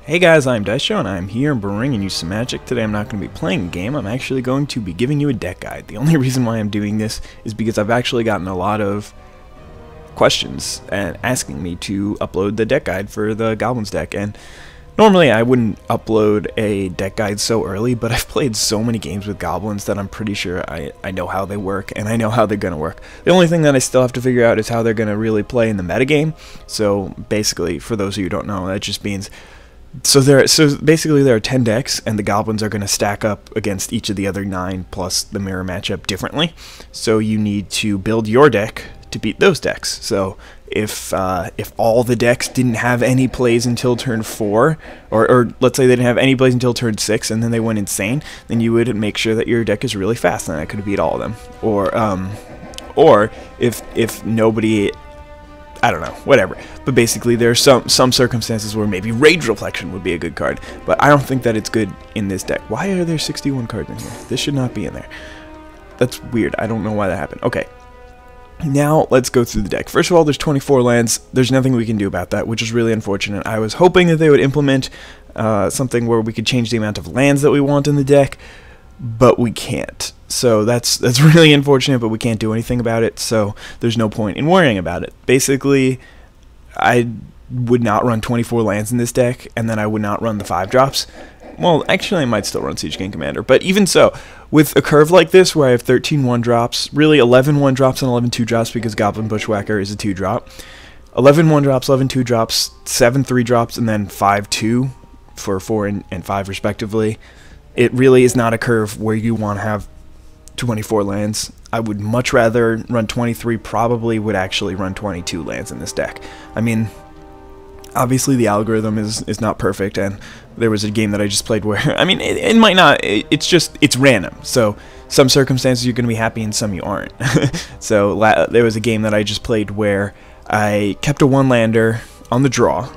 Hey guys, I'm IzDaisho and I'm here bringing you some magic. Today I'm not going to be playing a game, I'm actually going to be giving you a deck guide. The only reason why I'm doing this is because I've actually gotten a lot of questions and asking me to upload the deck guide for the Goblins deck. And normally I wouldn't upload a deck guide so early, but I've played so many games with Goblins that I'm pretty sure I know how they work and I know how they're going to work. The only thing that I still have to figure out is how they're going to really play in the metagame. So basically, for those of you who don't know, that just means So basically there are 10 decks, and the Goblins are going to stack up against each of the other 9 plus the mirror matchup differently. So you need to build your deck to beat those decks. So if all the decks didn't have any plays until turn 4, or let's say they didn't have any plays until turn 6, and then they went insane, then you would make sure that your deck is really fast, and that could beat all of them. Or if nobody, I don't know, whatever. But basically, there are some circumstances where maybe Rage Reflection would be a good card, but I don't think that it's good in this deck. Why are there 61 cards in here? This should not be in there. That's weird. I don't know why that happened. Okay. Now, let's go through the deck. First of all, there's 24 lands. There's nothing we can do about that, which is really unfortunate. I was hoping that they would implement something where we could change the amount of lands that we want in the deck, but we can't. So that's really unfortunate, but we can't do anything about it, so there's no point in worrying about it. Basically, I would not run 24 lands in this deck, and then I would not run the 5-drops. Well, actually, I might still run Siege King Commander, but even so, with a curve like this, where I have 13 1-drops, really 11 1-drops and 11 2-drops, because Goblin Bushwhacker is a 2-drop, 11 1-drops, 11 2-drops, 7 3-drops, and then 5 2 for 4 and 5 respectively, it really is not a curve where you want to have 24 lands. I would much rather run 23, probably would actually run 22 lands in this deck. I mean, obviously the algorithm is not perfect, and there was a game that I just played where, I mean, it might not, it's random, so some circumstances you're going to be happy and some you aren't. So there was a game that I just played where I kept a 1-lander on the draw,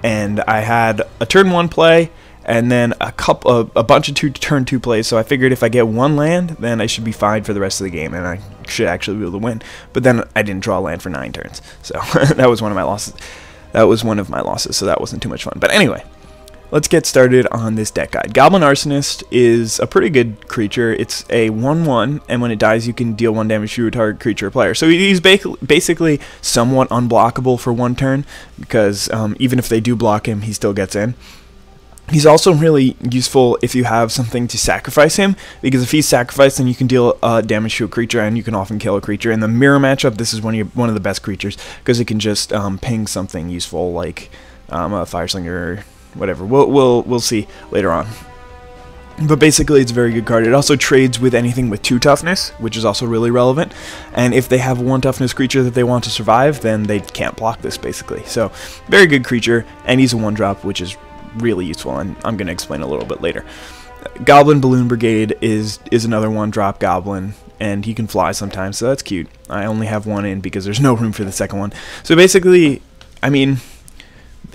and I had a turn 1 play, and then a bunch of turn 2 plays, so I figured if I get 1 land, then I should be fine for the rest of the game, and I should actually be able to win. But then I didn't draw a land for 9 turns, so that was one of my losses. So that wasn't too much fun. But anyway, let's get started on this deck guide. Goblin Arsonist is a pretty good creature. It's a 1/1, and when it dies, you can deal 1 damage to a target creature or player. So he's basically somewhat unblockable for 1 turn, because even if they do block him, he still gets in. He's also really useful if you have something to sacrifice him, because if he's sacrificed, then you can deal damage to a creature, and you can often kill a creature. In the mirror matchup, this is one of the best creatures, because it can just ping something useful, like a Fireslinger or whatever. We'll see later on. But basically, it's a very good card. It also trades with anything with 2 toughness, which is also really relevant. And if they have a 1 toughness creature that they want to survive, then they can't block this, basically. So, very good creature, and he's a 1-drop, which is really useful, and I'm going to explain a little bit later. Goblin Balloon Brigade is another 1-drop goblin, and he can fly sometimes, so that's cute. I only have 1 in because there's no room for the second one. So basically, I mean,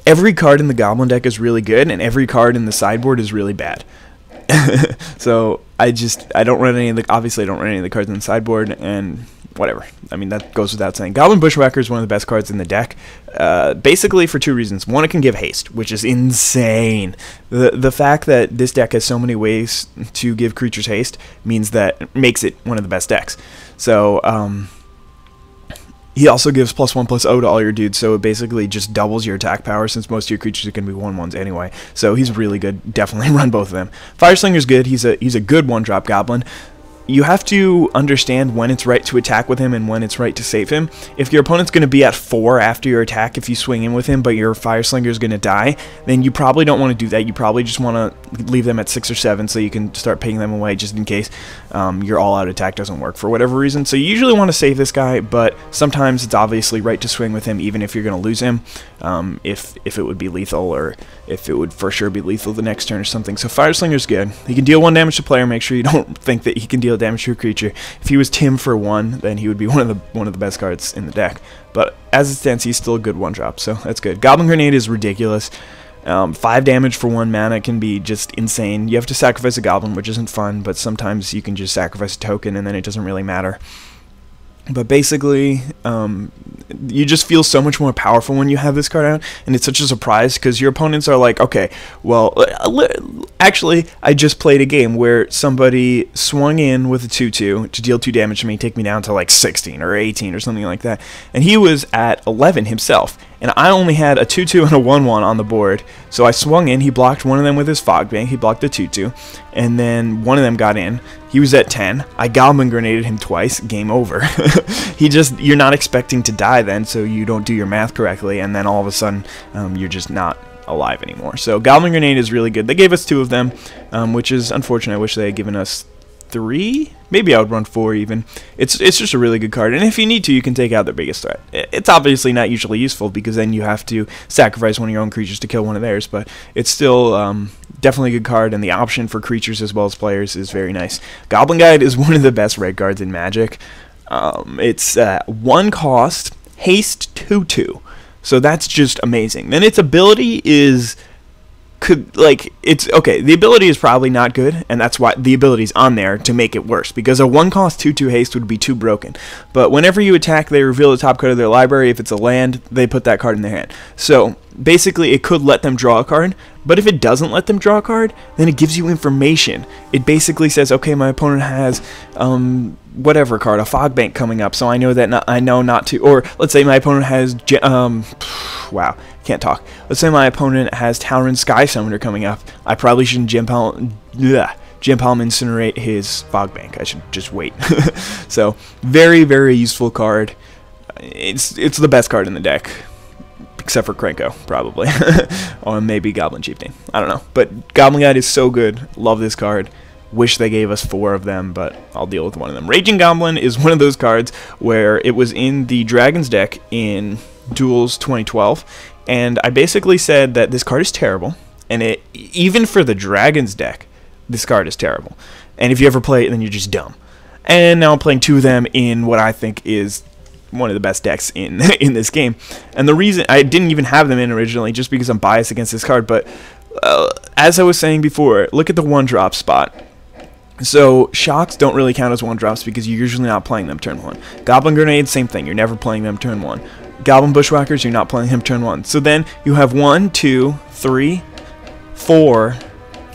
every card in the Goblin deck is really good, and every card in the sideboard is really bad. So I don't run any of the, obviously I don't run any of the cards in the sideboard, and whatever. I mean, that goes without saying. Goblin Bushwhacker is one of the best cards in the deck, basically for 2 reasons. One, it can give haste, which is insane. The fact that this deck has so many ways to give creatures haste makes it one of the best decks. So, he also gives +1/+0 to all your dudes, so it basically just doubles your attack power, since most of your creatures are going to be 1/1s anyway. So he's really good. Definitely run both of them. Fireslinger's good. He's a good 1-drop goblin. You have to understand when it's right to attack with him and when it's right to save him. If your opponent's going to be at 4 after your attack if you swing in with him, but your Fireslinger is going to die, then you probably don't want to do that. You probably just want to leave them at 6 or 7 so you can start picking them away just in case your all-out attack doesn't work for whatever reason. So you usually want to save this guy, but sometimes it's obviously right to swing with him even if you're going to lose him, if it would be lethal, or if it would for sure be lethal the next turn or something. So Fireslinger's good. He can deal 1 damage to player. Make sure you don't think that he can deal damage to a creature. If he was Tim for 1, then he would be one of the best cards in the deck. But as it stands, he's still a good 1-drop, so that's good. Goblin Grenade is ridiculous. 5 damage for 1 mana can be just insane. You have to sacrifice a goblin, which isn't fun, but sometimes you can just sacrifice a token and then it doesn't really matter. But basically, You just feel so much more powerful when you have this card out, and it's such a surprise because your opponents are like, okay, well, actually, I just played a game where somebody swung in with a 2/2 to deal 2 damage to me, take me down to like 16 or 18 or something like that, and he was at 11 himself, and I only had a 2/2 and a 1/1 on the board, so I swung in, he blocked one of them with his Fog Bank, he blocked the 2/2, and then one of them got in. He was at 10. I Goblin grenaded him twice. Game over. You're not expecting to die then, so you don't do your math correctly, and then all of a sudden, you're just not alive anymore. So Goblin grenade is really good. They gave us 2 of them, which is unfortunate. I wish they had given us 3. Maybe I would run 4 even. It's just a really good card, and if you need to, you can take out their biggest threat. It's obviously not usually useful because then you have to sacrifice one of your own creatures to kill one of theirs, but it's still definitely a good card, and the option for creatures as well as players is very nice. Goblin Guide is one of the best red cards in Magic. It's 1 cost, haste 2/2, so that's just amazing. Then its ability is it's okay. The ability is probably not good, and that's why the ability's on there to make it worse. Because a 1-cost 2/2 haste would be too broken. But whenever you attack, they reveal the top card of their library. If it's a land, they put that card in their hand. So basically, it could let them draw a card. But if it doesn't let them draw a card, then it gives you information. It basically says, okay, my opponent has whatever card, a Fog Bank coming up, so I know that I know not to. Or let's say my opponent has wow, can't talk. Let's say my opponent has Tauren Sky Summoner coming up. I probably shouldn't Gempalm Incinerate his Fog Bank. I should just wait. So very, very useful card. It's the best card in the deck. Except for Krenko, probably. Or maybe Goblin Chieftain. I don't know. But Goblin Guide is so good. Love this card. Wish they gave us 4 of them, but I'll deal with one of them. Raging Goblin is one of those cards where it was in the Dragons deck in Duels 2012, and I basically said that this card is terrible, and even for the Dragons deck, this card is terrible. And if you ever play it, then you're just dumb. And now I'm playing 2 of them in what I think is one of the best decks in this game. And the reason I didn't even have them in originally, just because I'm biased against this card, but as I was saying before, look at the 1-drop spot. So shocks don't really count as 1-drops because you're usually not playing them turn 1. Goblin Grenade, same thing, you're never playing them turn 1. Goblin Bushwhackers, you're not playing them turn 1. So then you have 1, 2, 3, 4,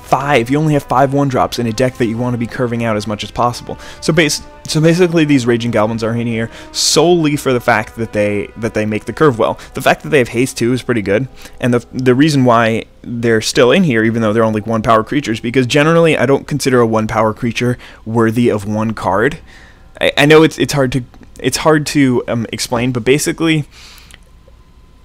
5. You only have 5 1-drops in a deck that you want to be curving out as much as possible. So basically these Raging Goblins are in here solely for the fact that they make the curve well. The fact that they have haste too is pretty good, and the reason why they're still in here, even though they're only 1-power creatures, because generally I don't consider a 1-power creature worthy of 1 card. I know it's hard to explain, but basically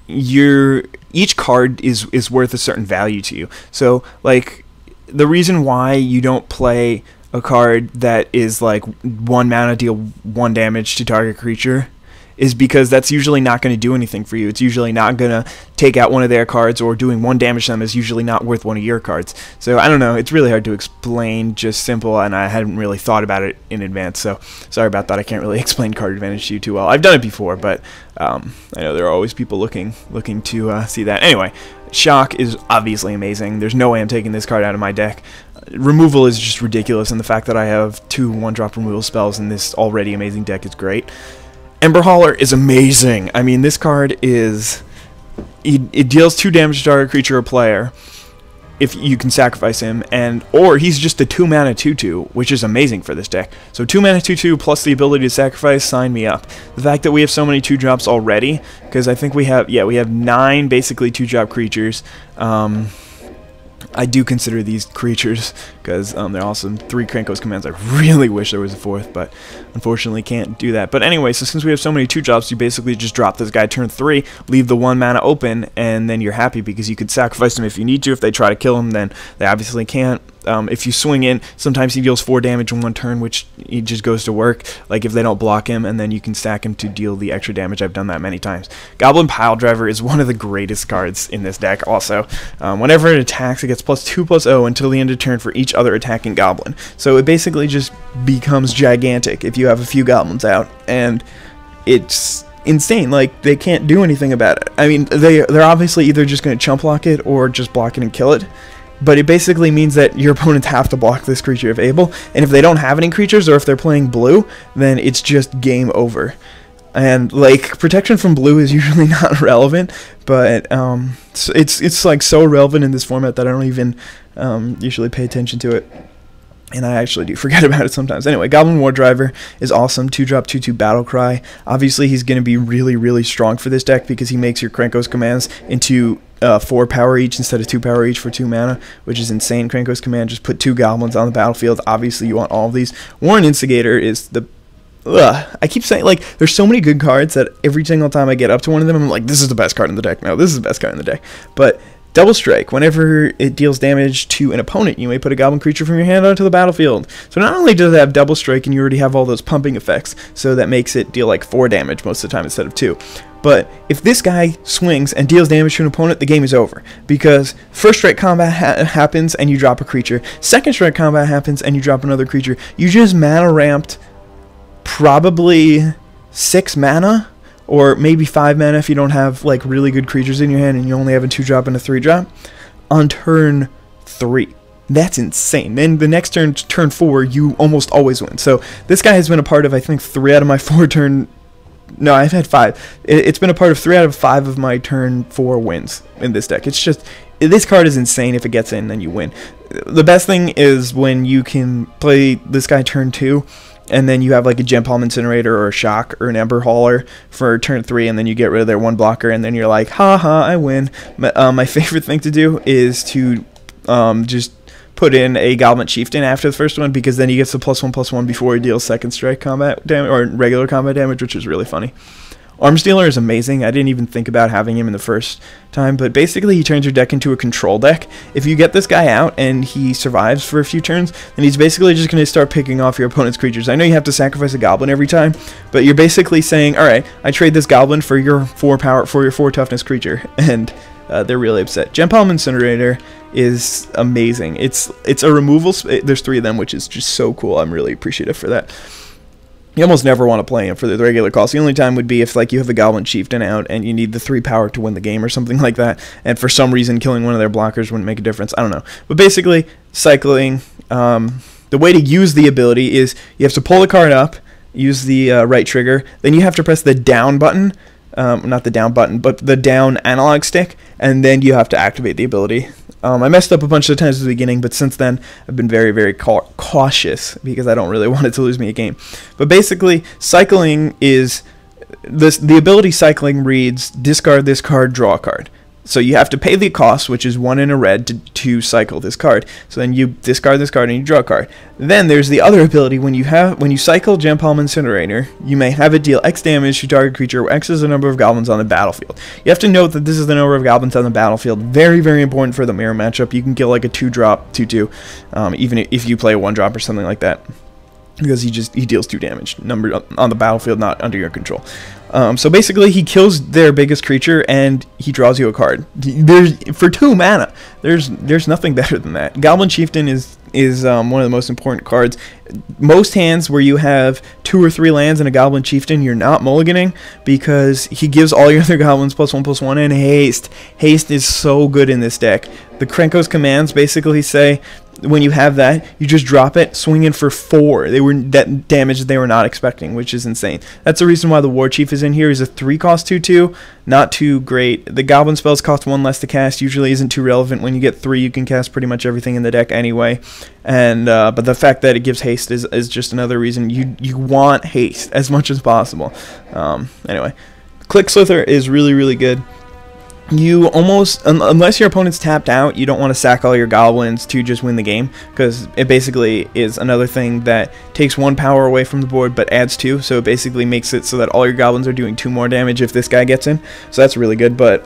each card is worth a certain value to you. So like, the reason why you don't play a card that is like 1 mana, deal 1 damage to target creature, is because that's usually not going to do anything for you. It's usually not going to take out one of their cards, or doing 1 damage to them is usually not worth one of your cards. So I don't know, it's really hard to explain, just simple, and I hadn't really thought about it in advance, so sorry about that. I can't really explain card advantage to you too well. I've done it before, but I know there are always people looking to see that. Anyway, Shock is obviously amazing. There's no way I'm taking this card out of my deck. Removal is just ridiculous, and the fact that I have 2 1-drop removal spells in this already amazing deck is great. Ember Hauler is amazing. I mean, this card is... It deals 2 damage to target creature or player if you can sacrifice him, or he's just a 2-mana 2/2, which is amazing for this deck. So 2-mana 2/2 plus the ability to sacrifice, sign me up. The fact that we have so many 2-drops already, because I think we have 9 basically 2-drop creatures. I do consider these creatures because they're awesome. 3 Krenko's commands. I really wish there was a 4th, but unfortunately can't do that. But anyway, so since we have so many 2-drops, you basically just drop this guy turn 3, leave the 1 mana open, and then you're happy because you could sacrifice him if you need to. If they try to kill him, then they obviously can't. If you swing in, sometimes he deals 4 damage in 1 turn, which he just goes to work, like if they don't block him, and then you can stack him to deal the extra damage. I've done that many times. Goblin Piledriver is one of the greatest cards in this deck also. Whenever it attacks, it gets +2/+0 until the end of turn for each other attacking goblin. So it basically just becomes gigantic if you have a few goblins out, and it's insane. Like, they can't do anything about it. I mean, they're obviously either just going to chump block it or just block it and kill it. But it basically means that your opponents have to block this creature if able, and if they don't have any creatures, or if they're playing blue, then it's just game over. And like protection from blue is usually not relevant, but it's like so relevant in this format that I don't even usually pay attention to it. And I actually do forget about it sometimes. Anyway, Goblin War Driver is awesome. 2-drop, 2/2 Battle Cry. Obviously, he's going to be really, really strong for this deck because he makes your Krankos commands into 4 power each instead of 2 power each for 2 mana, which is insane. Krankos command, just put 2 goblins on the battlefield. Obviously, you want all of these. Warren Instigator is the... I keep saying, like, there's so many good cards that every single time I get up to one of them, I'm like, this is the best card in the deck. No, this is the best card in the deck. But... Double Strike. Whenever it deals damage to an opponent, you may put a goblin creature from your hand onto the battlefield. So not only does it have Double Strike, and you already have all those pumping effects, so that makes it deal like 4 damage most of the time instead of 2. But if this guy swings and deals damage to an opponent, the game is over. Because first strike combat happens and you drop a creature. Second strike combat happens and you drop another creature. You just mana ramped probably 6 mana. Or maybe 5 mana if you don't have like really good creatures in your hand and you only have a 2-drop and a 3-drop on turn 3. That's insane. Then the next turn, turn 4, you almost always win. So this guy has been a part of, I think, 3 out of my 4 turn... No, I've had 5. It's been a part of 3 out of 5 of my turn 4 wins in this deck. It's just... This card is insane. If it gets in, then you win. The best thing is when you can play this guy turn 2... and then you have like a Gempalm Incinerator or a Shock or an Ember Hauler for turn 3, and then you get rid of their 1 blocker, and then you're like, haha, I win. My favorite thing to do is to just put in a Goblin Chieftain after the first one, because then he gets the +1/+1 before he deals second strike combat damage, or regular combat damage, which is really funny. Arms Dealer is amazing. I didn't even think about having him in the first time, but basically he turns your deck into a control deck. If you get this guy out and he survives for a few turns, then he's basically just going to start picking off your opponent's creatures. I know you have to sacrifice a goblin every time, but you're basically saying, alright, I trade this goblin for your 4 power, for your 4 toughness creature, and they're really upset. Gempalm Incinerator is amazing. It's a removal, there's 3 of them, which is just so cool. I'm really appreciative for that. You almost never want to play him for the regular cost. The only time would be if like you have a Goblin Chieftain out and you need the 3 power to win the game or something like that, and for some reason killing one of their blockers wouldn't make a difference. I don't know. But basically, cycling, the way to use the ability is you have to pull the card up, use the right trigger, then you have to press the down button, not the down button, but the down analog stick, and then you have to activate the ability. I messed up a bunch of times at the beginning, but since then I've been very, very cautious because I don't really want it to lose me a game. But basically, cycling is the ability cycling reads discard this card, draw a card. So you have to pay the cost, which is 1 in a red, to cycle this card. So then you discard this card and you draw a card. Then there's the other ability. When you cycle Gempalm Incinerator, you may have it deal X damage to target creature, where X is the number of goblins on the battlefield. You have to note that this is the number of goblins on the battlefield. Very, very important for the mirror matchup. You can kill like a 2-drop, 2/2, even if you play a 1-drop or something like that, because he deals 2 damage number on the battlefield, not under your control. So basically, he kills their biggest creature and he draws you a card. For 2 mana, there's nothing better than that. Goblin Chieftain is one of the most important cards. Most hands where you have 2 or 3 lands and a Goblin Chieftain, you're not mulliganing, because he gives all your other goblins +1/+1 and haste. Haste is so good in this deck. The Krankos commands basically say, when you have that, you just drop it, swing in for 4. That damage they were not expecting, which is insane. That's the reason why the War Chief is in here. He's a 3-cost 2/2, not too great. The Goblin spells cost 1 less to cast. Usually isn't too relevant. When you get 3, you can cast pretty much everything in the deck anyway. And but the fact that it gives haste is just another reason you want haste as much as possible. Anyway, Click Slither is really, really good. You almost, unless your opponent's tapped out, you don't want to sack all your goblins to just win the game, because it basically is another thing that takes 1 power away from the board but adds 2, so it basically makes it so that all your goblins are doing 2 more damage if this guy gets in, so that's really good. But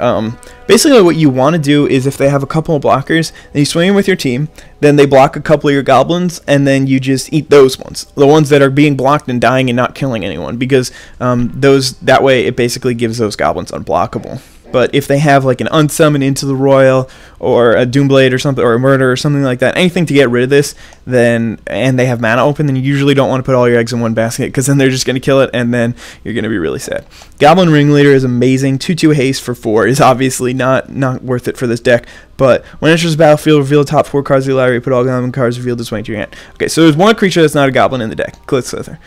basically what you want to do is, if they have a couple of blockers, then you swing in with your team, then they block a couple of your goblins, and then you just eat those ones, the ones that are being blocked and dying and not killing anyone, because that way it basically gives those goblins unblockable. But if they have like an Unsummon Into the Royal, or a Doomblade or something, or a Murder or something like that, anything to get rid of this, then, and they have mana open, then you usually don't want to put all your eggs in one basket, because then they're just going to kill it, and then you're going to be really sad. Goblin Ringleader is amazing. 2/2 haste for 4 is obviously not worth it for this deck, but when it enters the battlefield, reveal the top 4 cards of the library, put all goblin cards revealed this way into your hand. Okay, so there's one creature that's not a goblin in the deck, Click Slither.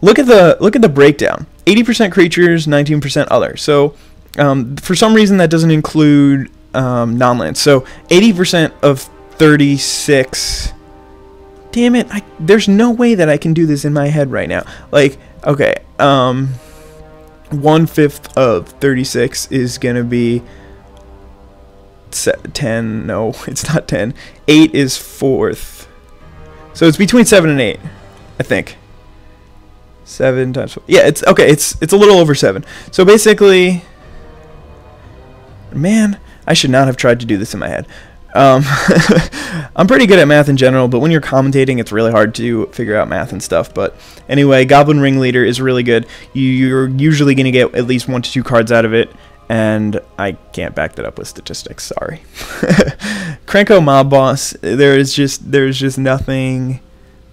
look at the breakdown. 80% creatures, 19% other. So for some reason that doesn't include non-land. So 80% of 36. Damn it! There's no way that I can do this in my head right now. Like, okay, 1/5 of 36 is gonna be 10. No, it's not 10. 8 is 4th. So it's between 7 and 8, I think. 7 times 4. Yeah, it's okay. It's a little over 7. So basically, man, I should not have tried to do this in my head. I'm pretty good at math in general, but when you're commentating, it's really hard to figure out math and stuff. But anyway, Goblin Ringleader is really good. You're usually going to get at least 1 to 2 cards out of it, and I can't back that up with statistics. Sorry. Krenko Mob Boss. There's just nothing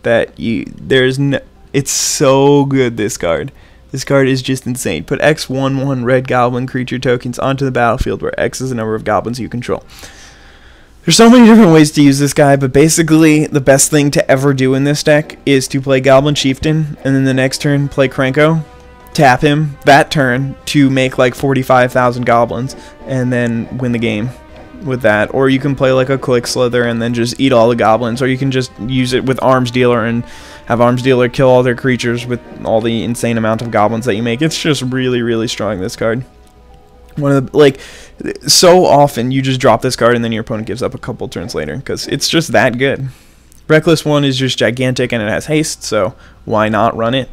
that it's so good. This card. This card is just insane. Put X 1/1 red goblin creature tokens onto the battlefield, where X is the number of goblins you control. There's so many different ways to use this guy, but basically the best thing to ever do in this deck is to play Goblin Chieftain, and then the next turn play Krenko, tap him that turn to make like 45,000 goblins, and then win the game with that. Or you can play like a Click Slither and then just eat all the goblins, or you can just use it with Arms Dealer and have Arms Dealer kill all their creatures with all the insane amount of goblins that you make. It's just really, really strong, this card. One of the, like, so often you just drop this card and then your opponent gives up a couple turns later because it's just that good. Reckless one is just gigantic and it has haste, so why not run it?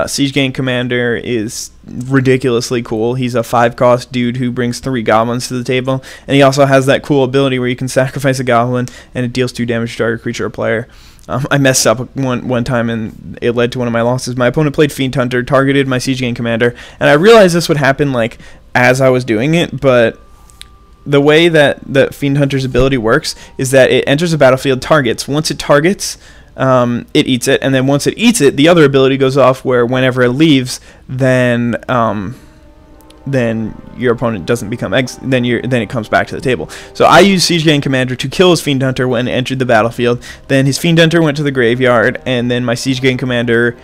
Siege Gang Commander is ridiculously cool. He's a 5-cost dude who brings 3 goblins to the table, and he also has that cool ability where you can sacrifice a goblin and it deals 2 damage to target creature or player. I messed up one time and it led to one of my losses. My opponent played Fiend Hunter, targeted my Siege Gang Commander, and I realized this would happen like as I was doing it, but the way that the Fiend Hunter's ability works is that it enters a battlefield, targets. Once it targets, it eats it, and then once it eats it, the other ability goes off where whenever it leaves, then your opponent doesn't become then it comes back to the table. So I used Siege Gang Commander to kill his Fiend Hunter when it entered the battlefield. Then his Fiend Hunter went to the graveyard, and then my Siege Gang Commander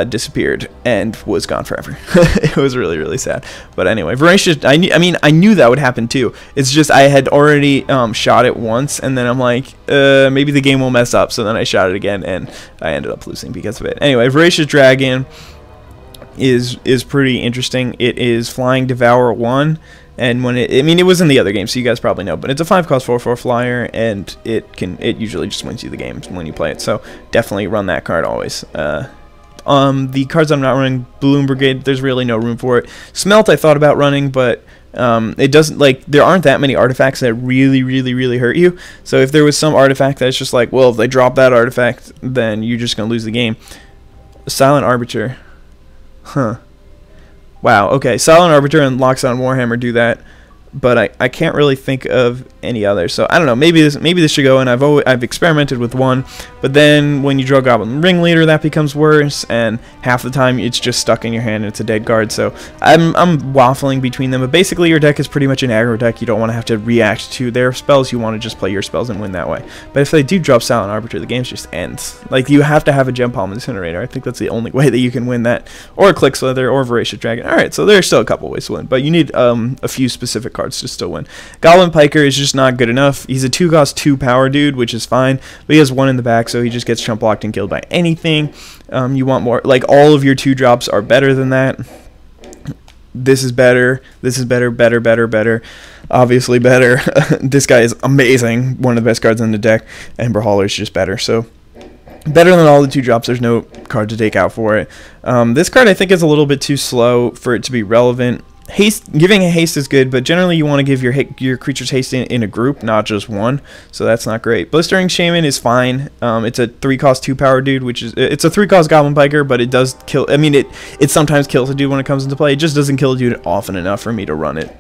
disappeared and was gone forever. It was really, really sad. But anyway, Voracious, I knew that would happen too. It's just I had already shot it once, and then I'm like, maybe the game will mess up. So then I shot it again, and I ended up losing because of it. Anyway, Voracious Dragon is pretty interesting. It is Flying Devour 1, and when it was in the other game, so you guys probably know, but it's a 5-cost 4/4 flyer, and it usually just wins you the game when you play it. So definitely run that card always. The cards I'm not running, Balloon Brigade, there's really no room for it. Smelt I thought about running, but it doesn't, like, there aren't that many artifacts that really, really, really hurt you. So if there was some artifact that's just like, well, if they drop that artifact, then you're just going to lose the game. Silent Arbiter. Huh. Wow, okay. Silent Arbiter and Lockstone Warhammer do that, but I can't really think of any others. So I don't know. Maybe this should go in. I've experimented with one, but then when you draw Goblin Ringleader, that becomes worse, and half the time it's just stuck in your hand and it's a dead card. So I'm waffling between them. But basically, your deck is pretty much an aggro deck. You don't want to have to react to their spells. You want to just play your spells and win that way. But if they do drop Silent Arbiter, the game just ends. Like, you have to have a Gempalm Incinerator. I think that's the only way that you can win that, or a Click Slither, or Voracious Dragon. All right, so there's still a couple ways to win, but you need a few specific cards to still win. Goblin Piker is just not good enough. He's a 2-cost 2-power dude, which is fine, but he has 1 in the back, so he just gets chump blocked and killed by anything. You want more. Like, all of your 2-drops are better than that. This is better. This is better, better, better, better. Obviously better. This guy is amazing. One of the best cards in the deck. Ember Hauler is just better. So better than all the 2-drops. There's no card to take out for it. This card I think is a little bit too slow for it to be relevant. Haste, giving a haste is good, but generally you want to give your creatures haste in a group, not just one, so that's not great. Blistering Shaman is fine. It's a 3-cost 2-power dude, which is, it's a 3-cost Goblin Piker, but it does kill. I mean, it sometimes kills a dude when it comes into play. It just doesn't kill a dude often enough for me to run it.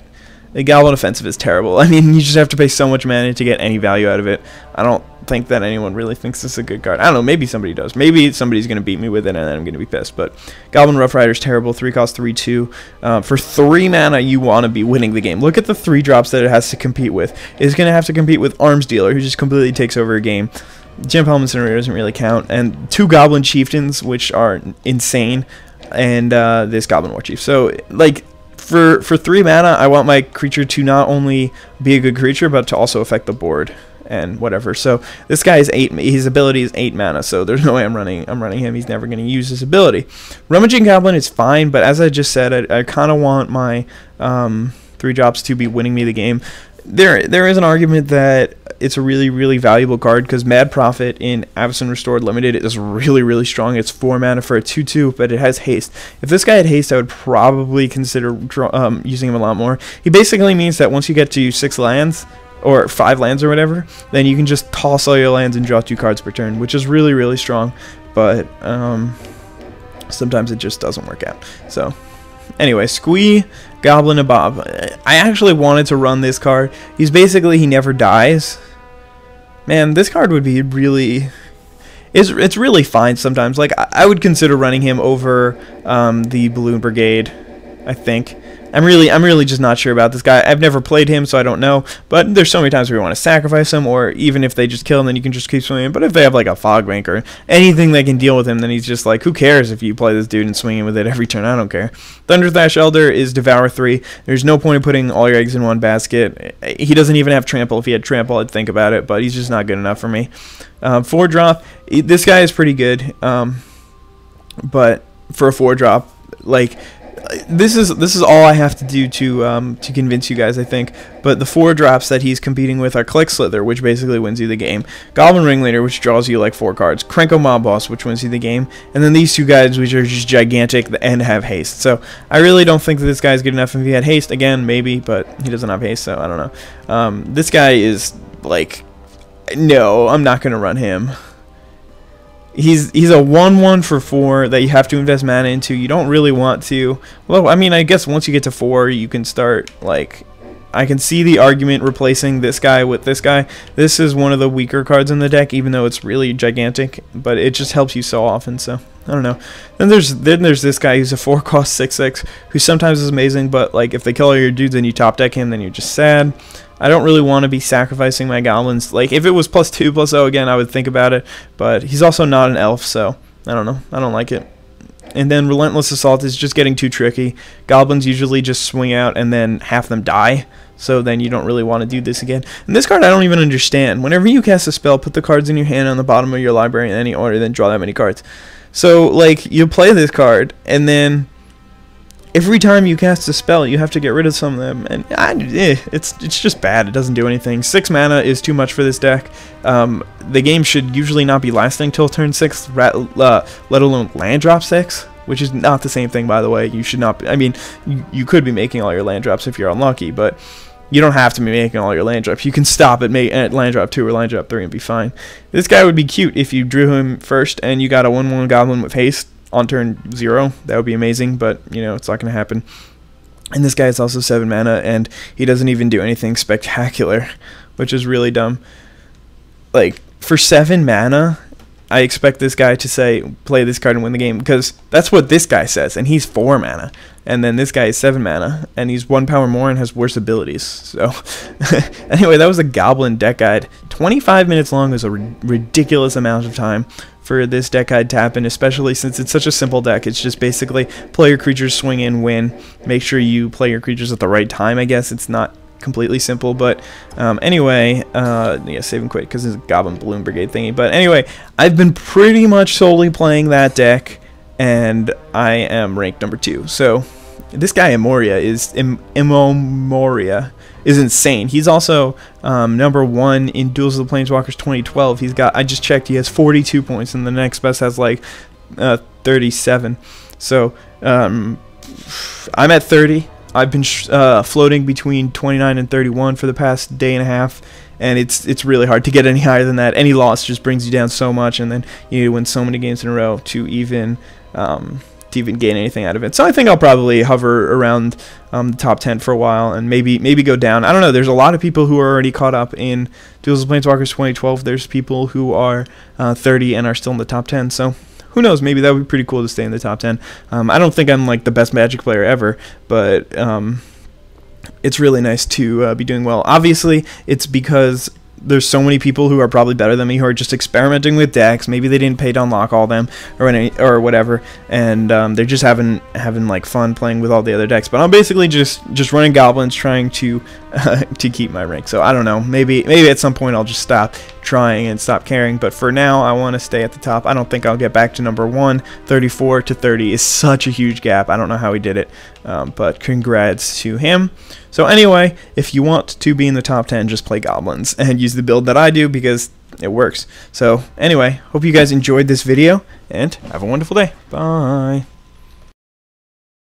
The Goblin Offensive is terrible. I mean, you just have to pay so much mana to get any value out of it. I don't think that anyone really thinks this is a good card. I don't know, maybe somebody does. Maybe somebody's going to beat me with it and then I'm going to be pissed. But Goblin Rough Rider is terrible. 3-cost 3/2. For 3 mana, you want to be winning the game. Look at the 3-drops that it has to compete with. It's going to have to compete with Arms Dealer, who just completely takes over a game. Gempalm Incinerator doesn't really count, and 2 Goblin Chieftains, which are insane, and this Goblin War Chief. So, like, for 3 mana, I want my creature to not only be a good creature, but to also affect the board and whatever. So this guy is 8. His ability is 8 mana. So there's no way I'm running him. He's never going to use his ability. Rummaging Goblin is fine, but as I just said, I kind of want my 3 drops to be winning me the game. There is an argument that it's a really, really valuable card because Mad Prophet in Avacyn Restored Limited is really, really strong. It's 4 mana for a 2/2, but it has haste. If this guy had haste, I would probably consider using him a lot more. He basically means that once you get to 6 lands, or 5 lands or whatever, then you can just toss all your lands and draw 2 cards per turn, which is really, really strong, but sometimes it just doesn't work out. So anyway, Squee, Goblin, and Bob. I actually wanted to run this card. He's basically, he never dies. Man, this card would be really... It's really fine sometimes. Like, I would consider running him over the Balloon Brigade, I think. I'm really just not sure about this guy. I've never played him, so I don't know. But there's so many times where you want to sacrifice him, or even if they just kill him, then you can just keep swinging him. But if they have like a Fog Bank or anything that can deal with him, then he's just like, who cares if you play this dude and swing him with it every turn? I don't care. Thunder Thatch Elder is Devour 3. There's no point in putting all your eggs in one basket. He doesn't even have Trample. If he had Trample, I'd think about it, but he's just not good enough for me. 4-drop. This guy is pretty good, but for a 4-drop, like... This is all I have to do to convince you guys, I think. But the 4 drops that he's competing with are Click Slither, which basically wins you the game, Goblin Ringleader, which draws you like 4 cards, Krenko Mob Boss, which wins you the game, and then these 2 guys, which are just gigantic and have haste. So I really don't think that this guy's good enough. If he had haste, again, maybe, but he doesn't have haste, so I don't know. This guy is like, no, I'm not gonna run him. He's a 1/1 for 4 that you have to invest mana into. You don't really want to. Well, I mean, I guess once you get to 4, you can start, like... I can see the argument replacing this guy with this guy. This is one of the weaker cards in the deck, even though it's really gigantic. But it just helps you so often, so... I don't know. Then there's this guy who's a 4-cost 6/6, who sometimes is amazing, but, like, if they kill all your dudes and you top deck him, then you're just sad. I don't really want to be sacrificing my goblins. Like, if it was +2/+0 again, I would think about it. But he's also not an elf, so I don't know. I don't like it. And then Relentless Assault is just getting too tricky. Goblins usually just swing out and then half them die. So then you don't really want to do this again. And this card I don't even understand. Whenever you cast a spell, put the cards in your hand on the bottom of your library in any order, then draw that many cards. So, like, you play this card, and then... every time you cast a spell, you have to get rid of some of them, and it's just bad. It doesn't do anything. 6 mana is too much for this deck. The game should usually not be lasting till turn 6, let alone land drop 6, which is not the same thing, by the way. You should not be, I mean, you could be making all your land drops if you're unlucky, but you don't have to be making all your land drops. You can stop at land drop 2 or land drop 3 and be fine. This guy would be cute if you drew him first and you got a 1/1 goblin with haste on turn 0. That would be amazing, but you know, it's not going to happen. And this guy is also 7 mana, and he doesn't even do anything spectacular, which is really dumb. Like, for 7 mana, I expect this guy to say, play this card and win the game, because that's what this guy says, and he's 4 mana. And then this guy is 7 mana, and he's 1 power more and has worse abilities. So, anyway, that was a Goblin deck guide. 25 minutes long was a ridiculous amount of time for this deck guide to happen, especially since it's such a simple deck. It's just basically play your creatures, swing in, win. Make sure you play your creatures at the right time, I guess. It's not completely simple, but anyway, yeah, save and quit because it's a Goblin Balloon Brigade thingy. But anyway, I've been pretty much solely playing that deck, and I am ranked number 2. So this guy Imoria is insane. He's also number 1 in Duels of the Planeswalkers 2012. He's got, I just checked, he has 42 points, and the next best has like 37. So I'm at 30. I've been floating between 29 and 31 for the past day and a half, and it's really hard to get any higher than that. Any loss just brings you down so much, and then you need to win so many games in a row to even gain anything out of it. So I think I'll probably hover around the top 10 for a while, and maybe go down. I don't know. There's a lot of people who are already caught up in Duels of Planeswalkers 2012. There's people who are 30 and are still in the top 10. So who knows? Maybe that would be pretty cool to stay in the top 10. I don't think I'm like the best Magic player ever, but it's really nice to be doing well. Obviously, it's because there's so many people who are probably better than me who are just experimenting with decks. Maybe they didn't pay to unlock all them or whatever, and they're just having like fun playing with all the other decks. But I'm basically just running Goblins, trying to keep my rank. So I don't know. Maybe at some point I'll just stop trying and stop caring. But for now, I want to stay at the top. I don't think I'll get back to number 1. 34 to 30 is such a huge gap. I don't know how he did it, but congrats to him. So anyway, if you want to be in the top 10, just play Goblins and use the build that I do because it works. So anyway, hope you guys enjoyed this video and have a wonderful day. Bye.